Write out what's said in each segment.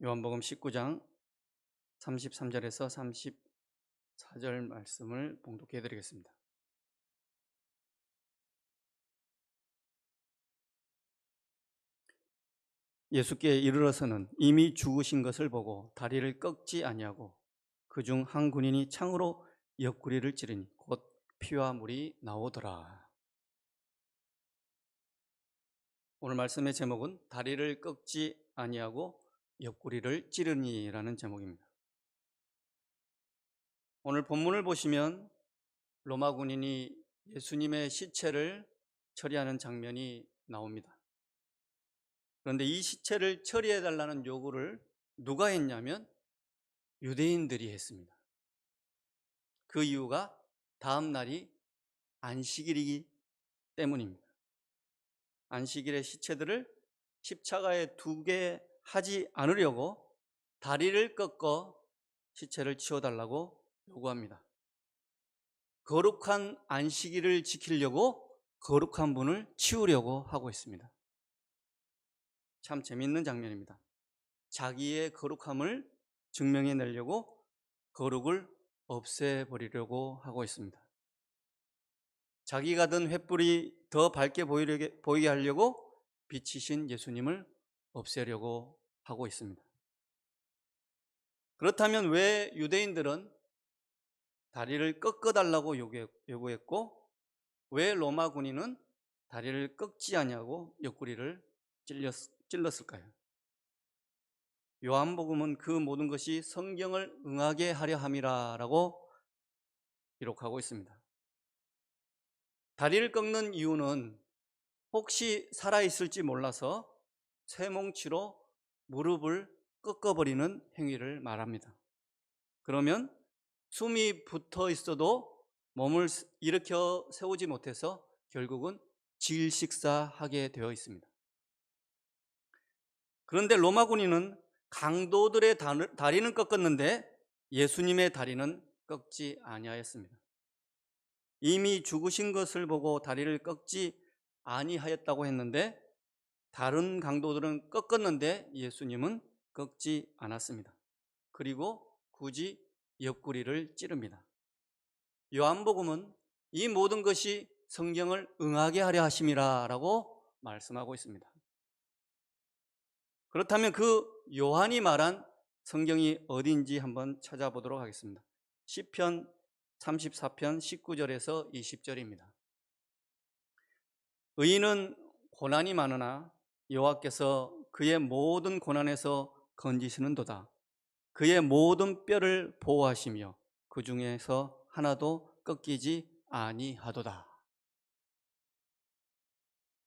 요한복음 19장 33절에서 34절 말씀을 봉독해 드리겠습니다. 예수께 이르러서는 이미 죽으신 것을 보고 다리를 꺾지 아니하고 그중 한 군인이 창으로 옆구리를 찌르니 곧 피와 물이 나오더라. 오늘 말씀의 제목은 다리를 꺾지 아니하고 옆구리를 찌르니라는 제목입니다. 오늘 본문을 보시면 로마 군인이 예수님의 시체를 처리하는 장면이 나옵니다. 그런데 이 시체를 처리해 달라는 요구를 누가 했냐면 유대인들이 했습니다. 그 이유가 다음 날이 안식일이기 때문입니다. 안식일에 시체들을 십자가에 두게 하지 않으려고 다리를 꺾어 시체를 치워달라고 요구합니다. 거룩한 안식일을 지키려고 거룩한 분을 치우려고 하고 있습니다. 참 재미있는 장면입니다. 자기의 거룩함을 증명해 내려고 거룩을 없애버리려고 하고 있습니다. 자기가 든 횃불이 더 밝게 보이게 하려고 빛이신 예수님을 없애려고 하고 있습니다. 그렇다면 왜 유대인들은 다리를 꺾어달라고 요구했고 왜 로마 군인은 다리를 꺾지 아니하고 옆구리를 찔렀을까요? 요한복음은 그 모든 것이 성경을 응하게 하려 함이라고 기록하고 있습니다. 다리를 꺾는 이유는 혹시 살아있을지 몰라서 쇠뭉치로 무릎을 꺾어버리는 행위를 말합니다. 그러면 숨이 붙어 있어도 몸을 일으켜 세우지 못해서 결국은 질식사하게 되어 있습니다. 그런데 로마 군인은 강도들의 다리는 꺾었는데 예수님의 다리는 꺾지 아니하였습니다. 이미 죽으신 것을 보고 다리를 꺾지 아니하였다고 했는데 다른 강도들은 꺾었는데 예수님은 꺾지 않았습니다. 그리고 굳이 옆구리를 찌릅니다. 요한복음은 이 모든 것이 성경을 응하게 하려 하심이라고 말씀하고 있습니다. 그렇다면 그 요한이 말한 성경이 어딘지 한번 찾아보도록 하겠습니다. 시편 34편 19절에서 20절입니다. 의인은 고난이 많으나 여호와께서 그의 모든 고난에서 건지시는도다. 그의 모든 뼈를 보호하시며 그 중에서 하나도 꺾이지 아니하도다.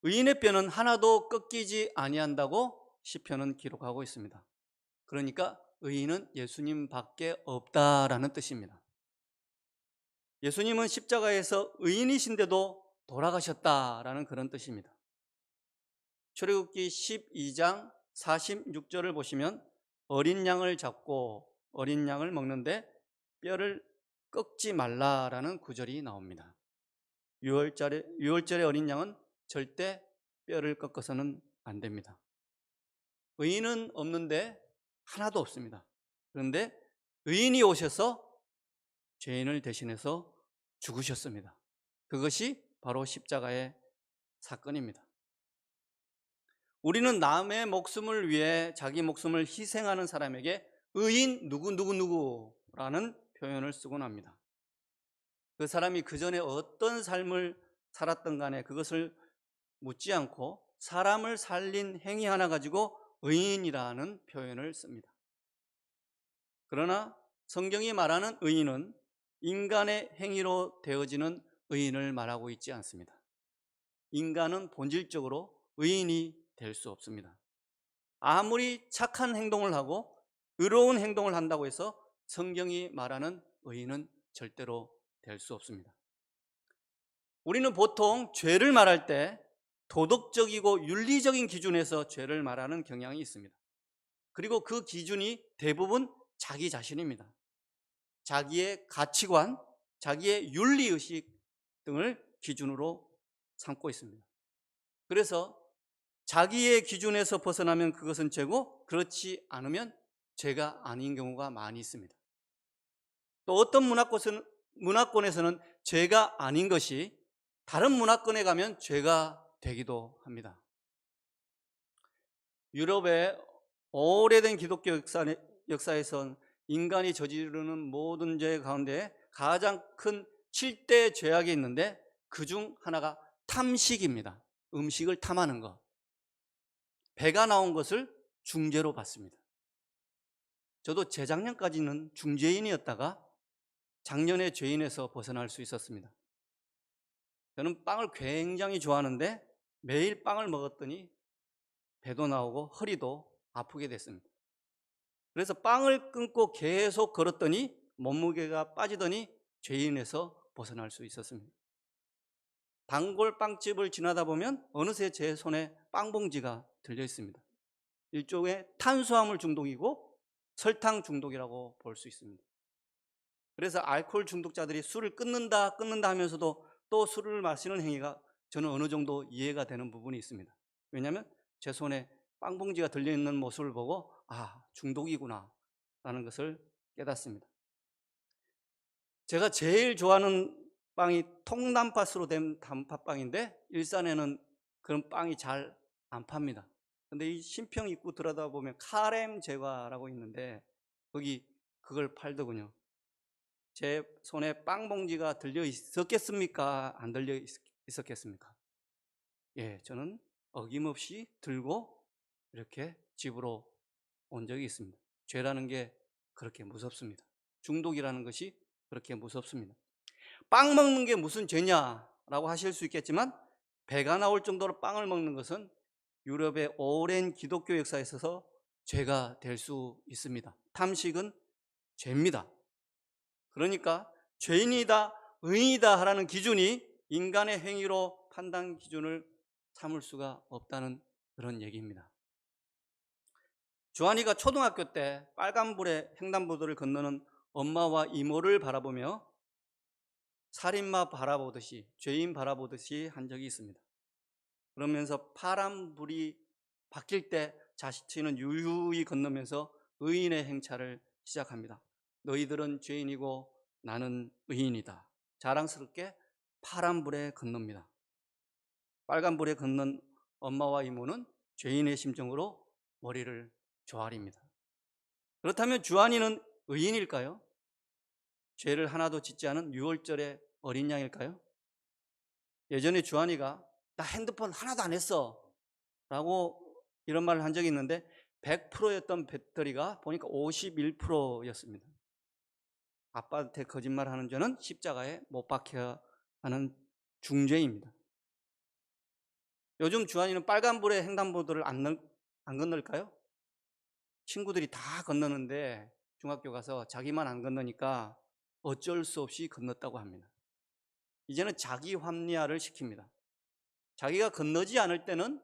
의인의 뼈는 하나도 꺾이지 아니한다고 시편은 기록하고 있습니다. 그러니까 의인은 예수님 밖에 없다라는 뜻입니다. 예수님은 십자가에서 의인이신데도 돌아가셨다라는 그런 뜻입니다. 출애굽기 12장 46절을 보시면 어린 양을 잡고 어린 양을 먹는데 뼈를 꺾지 말라라는 구절이 나옵니다. 유월절의 어린 양은 절대 뼈를 꺾어서는 안 됩니다. 의인은 없는데 하나도 없습니다. 그런데 의인이 오셔서 죄인을 대신해서 죽으셨습니다. 그것이 바로 십자가의 사건입니다. 우리는 남의 목숨을 위해 자기 목숨을 희생하는 사람에게 의인 누구누구누구라는 표현을 쓰곤 합니다. 그 사람이 그 전에 어떤 삶을 살았던 간에 그것을 묻지 않고 사람을 살린 행위 하나 가지고 의인이라는 표현을 씁니다. 그러나 성경이 말하는 의인은 인간의 행위로 되어지는 의인을 말하고 있지 않습니다. 인간은 본질적으로 의인이 될 수 없습니다. 아무리 착한 행동을 하고 의로운 행동을 한다고 해서 성경이 말하는 의인은 절대로 될 수 없습니다. 우리는 보통 죄를 말할 때 도덕적이고 윤리적인 기준에서 죄를 말하는 경향이 있습니다. 그리고 그 기준이 대부분 자기 자신입니다. 자기의 가치관, 자기의 윤리의식 등을 기준으로 삼고 있습니다. 그래서 자기의 기준에서 벗어나면 그것은 죄고, 그렇지 않으면 죄가 아닌 경우가 많이 있습니다. 또 어떤 문화권에서는 죄가 아닌 것이 다른 문화권에 가면 죄가 되기도 합니다. 유럽의 오래된 기독교 역사에선 인간이 저지르는 모든 죄 가운데 가장 큰 7대 죄악이 있는데, 그중 하나가 탐식입니다. 음식을 탐하는 것. 배가 나온 것을 중죄로 받습니다. 저도 재작년까지는 중죄인이었다가 작년에 죄인에서 벗어날 수 있었습니다. 저는 빵을 굉장히 좋아하는데 매일 빵을 먹었더니 배도 나오고 허리도 아프게 됐습니다. 그래서 빵을 끊고 계속 걸었더니 몸무게가 빠지더니 죄인에서 벗어날 수 있었습니다. 단골 빵집을 지나다 보면 어느새 제 손에 빵봉지가 들려 있습니다. 일종의 탄수화물 중독이고 설탕 중독이라고 볼 수 있습니다. 그래서 알코올 중독자들이 술을 끊는다 하면서도 또 술을 마시는 행위가 저는 어느 정도 이해가 되는 부분이 있습니다. 왜냐하면 제 손에 빵봉지가 들려있는 모습을 보고 중독이구나 라는 것을 깨닫습니다. 제가 제일 좋아하는 빵이 통단팥으로 된 단팥빵인데 일산에는 그런 빵이 잘 안 팝니다. 근데 이 신평 입구 들어다 보면 카렘 제과라고 있는데 거기 그걸 팔더군요. 제 손에 빵봉지가 들려 있었겠습니까? 안 들려 있었겠습니까? 예, 저는 어김없이 들고 이렇게 집으로 온 적이 있습니다. 죄라는 게 그렇게 무섭습니다. 중독이라는 것이 그렇게 무섭습니다. 빵 먹는 게 무슨 죄냐라고 하실 수 있겠지만, 배가 나올 정도로 빵을 먹는 것은 유럽의 오랜 기독교 역사에 있어서 죄가 될 수 있습니다. 탐식은 죄입니다. 그러니까 죄인이다, 의인이다 하라는 기준이 인간의 행위로 판단 기준을 삼을 수가 없다는 그런 얘기입니다. 주한이가 초등학교 때 빨간불에 횡단보도를 건너는 엄마와 이모를 바라보며 살인마 바라보듯이, 죄인 바라보듯이 한 적이 있습니다. 그러면서 파란불이 바뀔 때 자신은 유유히 건너면서 의인의 행차를 시작합니다. 너희들은 죄인이고 나는 의인이다. 자랑스럽게 파란불에 건넙니다. 빨간불에 건넌 엄마와 이모는 죄인의 심정으로 머리를 조아립니다. 그렇다면 주한이는 의인일까요? 죄를 하나도 짓지 않은 6월절의 어린 양일까요? 예전에 주한이가 나 핸드폰 하나도 안 했어 라고 이런 말을 한 적이 있는데 100%였던 배터리가 보니까 51%였습니다. 아빠한테 거짓말하는 죄는 십자가에 못 박혀야 하는 중죄입니다. 요즘 주한이는 빨간불에 횡단보도를 안 건널까요? 친구들이 다 건너는데 중학교 가서 자기만 안 건너니까 어쩔 수 없이 건넜다고 합니다. 이제는 자기 합리화를 시킵니다. 자기가 건너지 않을 때는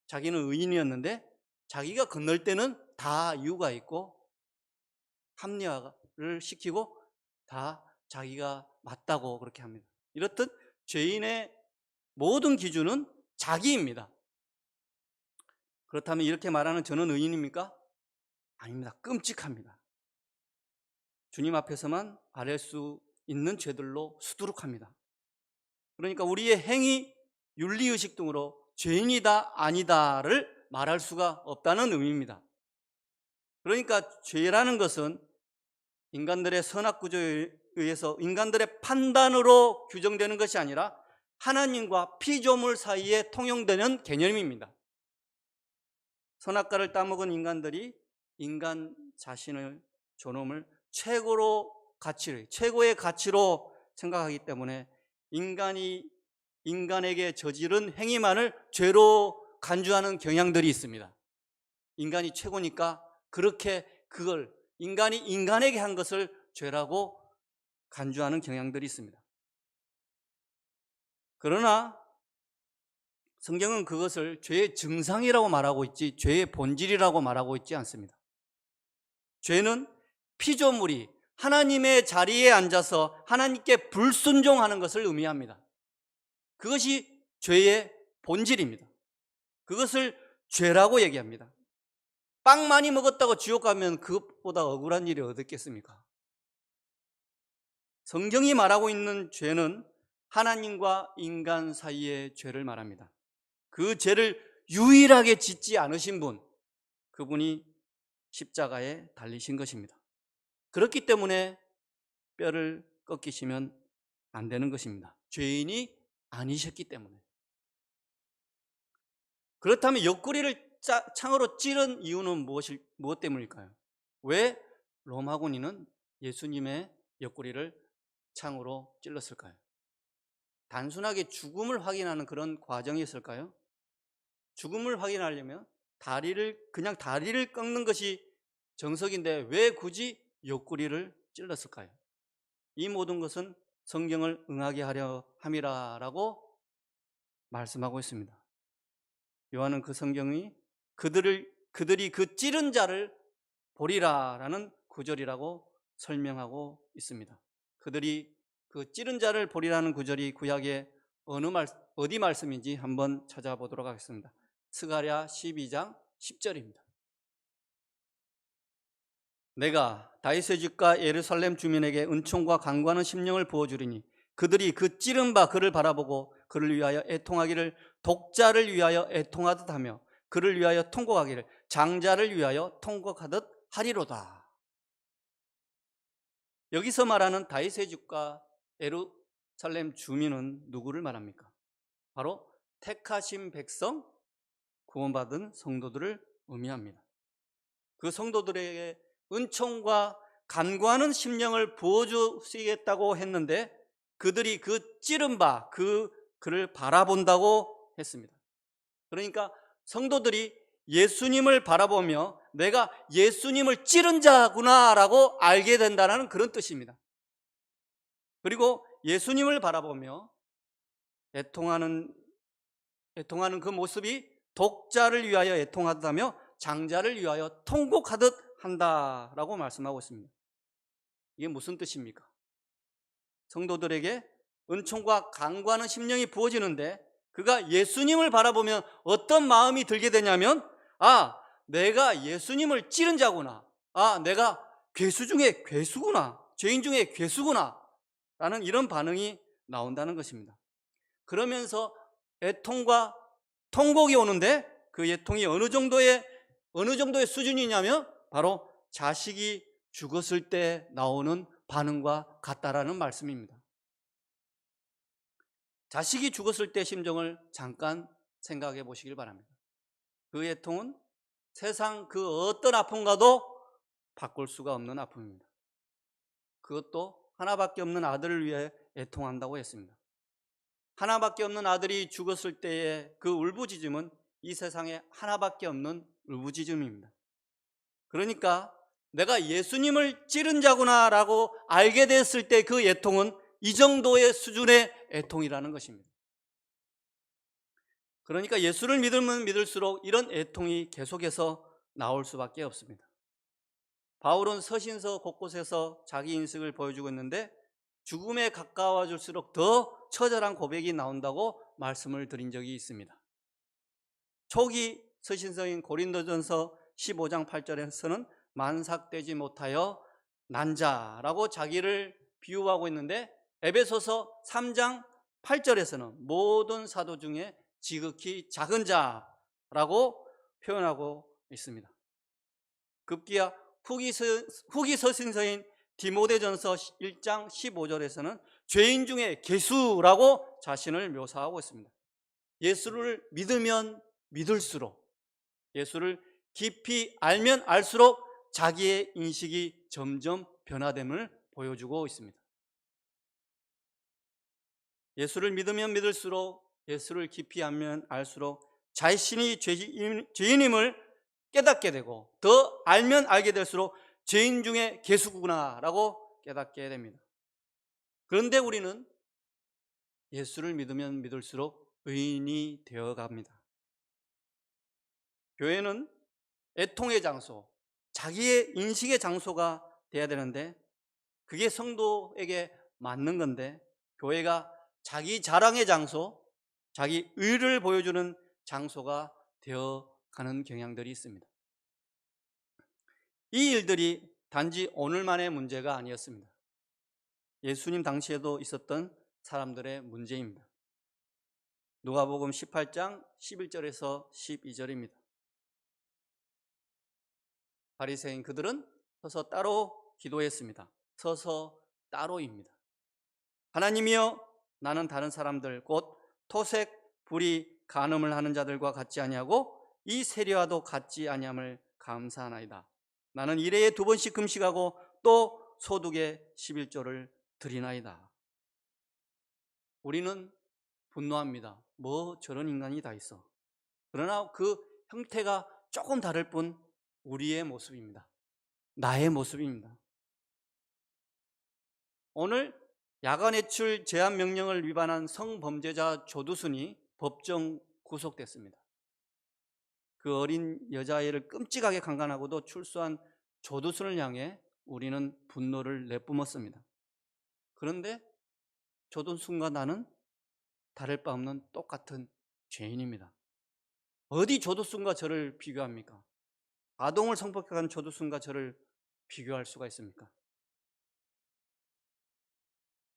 자기는 의인이었는데 자기가 건널 때는 다 이유가 있고 합리화를 시키고 다 자기가 맞다고 그렇게 합니다. 이렇듯 죄인의 모든 기준은 자기입니다. 그렇다면 이렇게 말하는 저는 의인입니까? 아닙니다. 끔찍합니다. 주님 앞에서만 아랠 수 있는 죄들로 수두룩합니다. 그러니까 우리의 행위, 윤리의식 등으로 죄인이다 아니다를 말할 수가 없다는 의미입니다. 그러니까 죄라는 것은 인간들의 선악구조에 의해서 인간들의 판단으로 규정되는 것이 아니라 하나님과 피조물 사이에 통용되는 개념입니다. 선악과를 따먹은 인간들이 인간 자신의 존엄을 최고의 가치로 생각하기 때문에 인간에게 저지른 행위만을 죄로 간주하는 경향들이 있습니다. 인간이 최고니까 그렇게 그걸 인간이 인간에게 한 것을 죄라고 간주하는 경향들이 있습니다. 그러나 성경은 그것을 죄의 증상이라고 말하고 있지 죄의 본질이라고 말하고 있지 않습니다. 죄는 피조물이 하나님의 자리에 앉아서 하나님께 불순종하는 것을 의미합니다. 그것이 죄의 본질입니다. 그것을 죄라고 얘기합니다. 빵 많이 먹었다고 지옥 가면 그것보다 억울한 일이 어디 있겠습니까? 성경이 말하고 있는 죄는 하나님과 인간 사이의 죄를 말합니다. 그 죄를 유일하게 짓지 않으신 분, 그분이 십자가에 달리신 것입니다. 그렇기 때문에 뼈를 꺾이시면 안 되는 것입니다. 죄인이 아니셨기 때문에. 그렇다면 옆구리를 창으로 찌른 이유는 무엇 때문일까요? 왜 로마군인은 예수님의 옆구리를 창으로 찔렀을까요? 단순하게 죽음을 확인하는 그런 과정이었을까요? 죽음을 확인하려면 그냥 다리를 꺾는 것이 정석인데 왜 굳이 옆구리를 찔렀을까요? 이 모든 것은 성경을 응하게 하려 함이라라고 말씀하고 있습니다. 요한은 그 성경이 그들이 그 찌른 자를 보리라라는 구절이라고 설명하고 있습니다. 그들이 그 찌른 자를 보리라는 구절이 구약의 어디 말씀인지 한번 찾아보도록 하겠습니다. 스가랴 12장 10절입니다. 내가 다윗의 집과 예루살렘 주민에게 은총과 강구하는 심령을 부어주리니 그들이 그 찌른 바 그를 바라보고 그를 위하여 애통하기를 독자를 위하여 애통하듯 하며 그를 위하여 통곡하기를 장자를 위하여 통곡하듯 하리로다. 여기서 말하는 다윗의 집과 예루살렘 주민은 누구를 말합니까? 바로 택하신 백성, 구원받은 성도들을 의미합니다. 그 성도들에게 은총과 간구하는 심령을 부어주시겠다고 했는데 그들이 그 찌른 바 그를 바라본다고 했습니다. 그러니까 성도들이 예수님을 바라보며 내가 예수님을 찌른 자구나라고 알게 된다는 그런 뜻입니다. 그리고 예수님을 바라보며 애통하는 그 모습이 독자를 위하여 애통하다며 장자를 위하여 통곡하듯 한다라고 말씀하고 있습니다. 이게 무슨 뜻입니까? 성도들에게 은총과 간구하는 심령이 부어지는데 그가 예수님을 바라보면 어떤 마음이 들게 되냐면 내가 예수님을 찌른 자구나. 내가 괴수 중에 괴수구나. 죄인 중에 괴수구나. 라는 이런 반응이 나온다는 것입니다. 그러면서 애통과 통곡이 오는데 그 애통이 어느 정도의 수준이냐면 바로 자식이 죽었을 때 나오는 반응과 같다라는 말씀입니다. 자식이 죽었을 때 심정을 잠깐 생각해 보시길 바랍니다. 그 애통은 세상 그 어떤 아픔과도 바꿀 수가 없는 아픔입니다. 그것도 하나밖에 없는 아들을 위해 애통한다고 했습니다. 하나밖에 없는 아들이 죽었을 때의 그 울부짖음은 이 세상에 하나밖에 없는 울부짖음입니다. 그러니까 내가 예수님을 찌른 자구나라고 알게 됐을 때 그 애통은 이 정도의 수준의 애통이라는 것입니다. 그러니까 예수를 믿으면 믿을수록 이런 애통이 계속해서 나올 수밖에 없습니다. 바울은 서신서 곳곳에서 자기 인식을 보여주고 있는데 죽음에 가까워질수록 더 처절한 고백이 나온다고 말씀을 드린 적이 있습니다. 초기 서신서인 고린도전서 15장 8절에서는 만삭되지 못하여 난자라고 자기를 비유하고 있는데 에베소서 3장 8절에서는 모든 사도 중에 지극히 작은 자라고 표현하고 있습니다. 급기야 후기 서신서인 디모데전서 1장 15절에서는 죄인 중에 괴수라고 자신을 묘사하고 있습니다. 예수를 믿으면 믿을수록, 예수를 깊이 알면 알수록 자기의 인식이 점점 변화됨을 보여주고 있습니다. 예수를 믿으면 믿을수록, 예수를 깊이 알면 알수록 자신이 죄인임을 깨닫게 되고 더 알면 알게 될수록 죄인 중에 괴수구나라고 깨닫게 됩니다. 그런데 우리는 예수를 믿으면 믿을수록 의인이 되어갑니다. 교회는 애통의 장소, 자기의 인식의 장소가 돼야 되는데 그게 성도에게 맞는 건데 교회가 자기 자랑의 장소, 자기 의를 보여주는 장소가 되어 가는 경향들이 있습니다. 이 일들이 단지 오늘만의 문제가 아니었습니다. 예수님 당시에도 있었던 사람들의 문제입니다. 누가복음 18장 11절에서 12절입니다. 바리새인 그들은 서서 따로 기도했습니다. 서서 따로입니다. 하나님이여, 나는 다른 사람들 곧 토색, 불의, 간음을 하는 자들과 같지 아니하고 이 세리와도 같지 아니함을 감사하나이다. 나는 일회에 2번씩 금식하고 또 소득의 11조를 드리나이다. 우리는 분노합니다. 뭐 저런 인간이 다 있어. 그러나 그 형태가 조금 다를 뿐 우리의 모습입니다. 나의 모습입니다. 오늘 야간 외출 제한 명령을 위반한 성범죄자 조두순이 법정 구속됐습니다. 그 어린 여자아이를 끔찍하게 강간하고도 출소한 조두순을 향해 우리는 분노를 내뿜었습니다. 그런데 조두순과 나는 다를 바 없는 똑같은 죄인입니다. 어디 조두순과 저를 비교합니까? 아동을 성폭행한 조두순과 저를 비교할 수가 있습니까?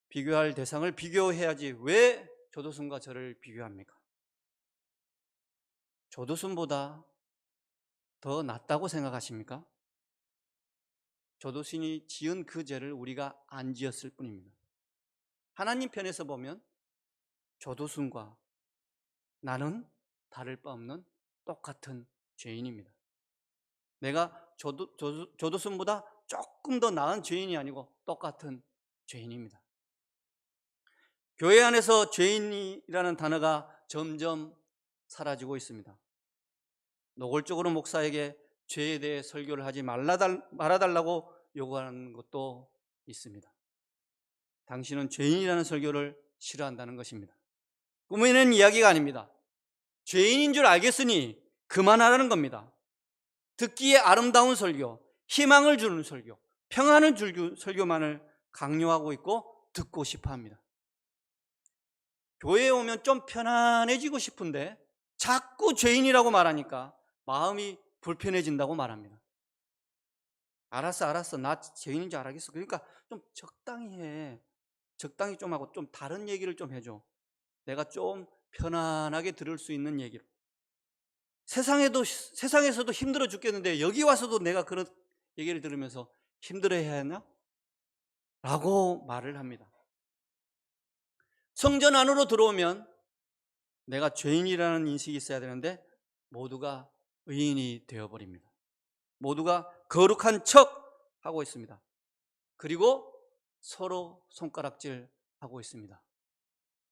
비교할 대상을 비교해야지 왜 조두순과 저를 비교합니까? 조두순보다 더 낫다고 생각하십니까? 조두순이 지은 그 죄를 우리가 안 지었을 뿐입니다. 하나님 편에서 보면 조두순과 나는 다를 바 없는 똑같은 죄인입니다. 내가 조두순보다 조금 더 나은 죄인이 아니고 똑같은 죄인입니다. 교회 안에서 죄인이라는 단어가 점점 사라지고 있습니다. 노골적으로 목사에게 죄에 대해 설교를 하지 말아달라고 요구하는 것도 있습니다. 당신은 죄인이라는 설교를 싫어한다는 것입니다. 꾸미는 이야기가 아닙니다. 죄인인 줄 알겠으니 그만하라는 겁니다. 듣기에 아름다운 설교, 희망을 주는 설교, 평안을 주는 설교만을 강요하고 있고 듣고 싶어 합니다. 교회에 오면 좀 편안해지고 싶은데 자꾸 죄인이라고 말하니까 마음이 불편해진다고 말합니다. 알았어. 나 죄인인 줄 알겠어. 그러니까 좀 적당히 해. 적당히 좀 하고 좀 다른 얘기를 좀 해줘. 내가 좀 편안하게 들을 수 있는 얘기로. 세상에서도 힘들어 죽겠는데 여기 와서도 내가 그런 얘기를 들으면서 힘들어해야 하나? 라고 말을 합니다. 성전 안으로 들어오면 내가 죄인이라는 인식이 있어야 되는데 모두가 의인이 되어버립니다. 모두가 거룩한 척 하고 있습니다. 그리고 서로 손가락질 하고 있습니다.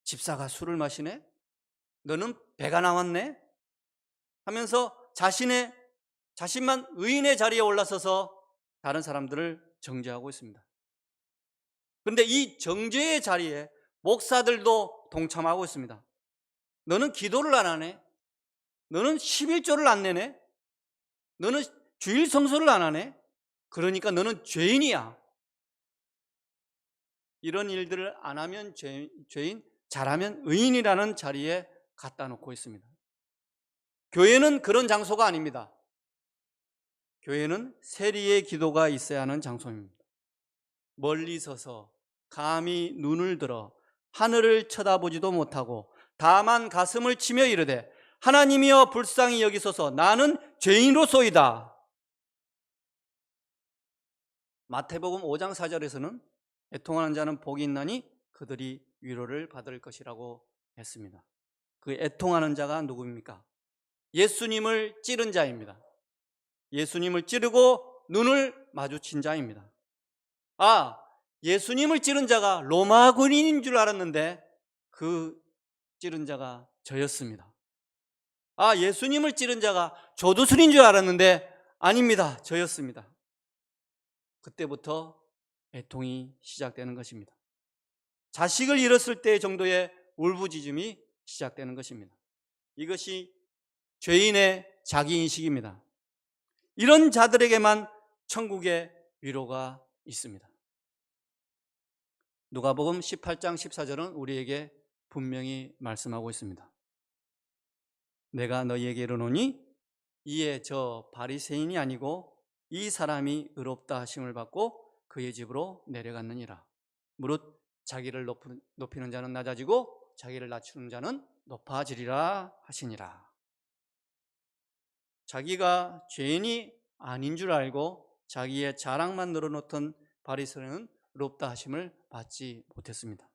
집사가 술을 마시네? 너는 배가 나왔네? 하면서 자신만 의인의 자리에 올라서서 다른 사람들을 정죄하고 있습니다. 그런데 이 정죄의 자리에 목사들도 동참하고 있습니다. 너는 기도를 안 하네? 너는 11조를 안 내네? 너는 주일 성수를 안 하네? 그러니까 너는 죄인이야. 이런 일들을 안 하면 죄인, 잘하면 의인이라는 자리에 갖다 놓고 있습니다. 교회는 그런 장소가 아닙니다. 교회는 세리의 기도가 있어야 하는 장소입니다. 멀리 서서 감히 눈을 들어 하늘을 쳐다보지도 못하고 다만 가슴을 치며 이르되 하나님이여 불쌍히 여기소서 나는 죄인으로소이다. 마태복음 5장 4절에서는 애통하는 자는 복이 있나니 그들이 위로를 받을 것이라고 했습니다. 그 애통하는 자가 누구입니까? 예수님을 찌른 자입니다. 예수님을 찌르고 눈을 마주친 자입니다. 예수님을 찌른 자가 로마 군인인 줄 알았는데 그 찌른 자가 저였습니다. 예수님을 찌른 자가 조두순인 줄 알았는데 아닙니다. 저였습니다. 그때부터 애통이 시작되는 것입니다. 자식을 잃었을 때 정도의 울부짖음이 시작되는 것입니다. 이것이 죄인의 자기인식입니다. 이런 자들에게만 천국의 위로가 있습니다. 누가복음 18장 14절은 우리에게 분명히 말씀하고 있습니다. 내가 너희에게 이르노니 이에 저 바리새인이 아니고 이 사람이 의롭다 하심을 받고 그의 집으로 내려갔느니라. 무릇 자기를 높이는 자는 낮아지고 자기를 낮추는 자는 높아지리라 하시니라. 자기가 죄인이 아닌 줄 알고 자기의 자랑만 늘어놓던 바리새인은 의롭다 하심을 받지 못했습니다.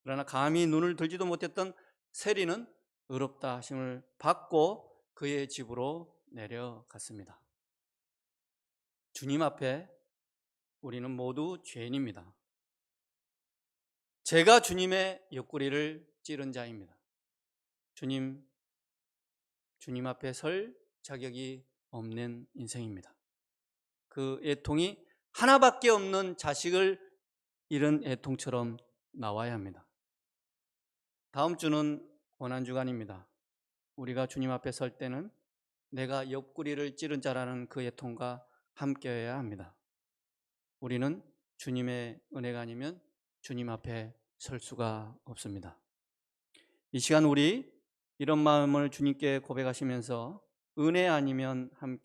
그러나 감히 눈을 들지도 못했던 세리는 의롭다 하심을 받고 그의 집으로 내려갔습니다. 주님 앞에 우리는 모두 죄인입니다. 제가 주님의 옆구리를 찌른 자입니다. 주님 앞에 설 자격이 없는 인생입니다. 그 애통이 하나밖에 없는 자식을 잃은 애통처럼 나와야 합니다. 다음 주는 고난주간입니다. 우리가 주님 앞에 설 때는 내가 옆구리를 찌른 자라는 그 애통과 함께여야 합니다. 우리는 주님의 은혜가 아니면 주님 앞에 설 수가 없습니다. 이 시간 우리 이런 마음을 주님께 고백하시면서 은혜 아니면 함께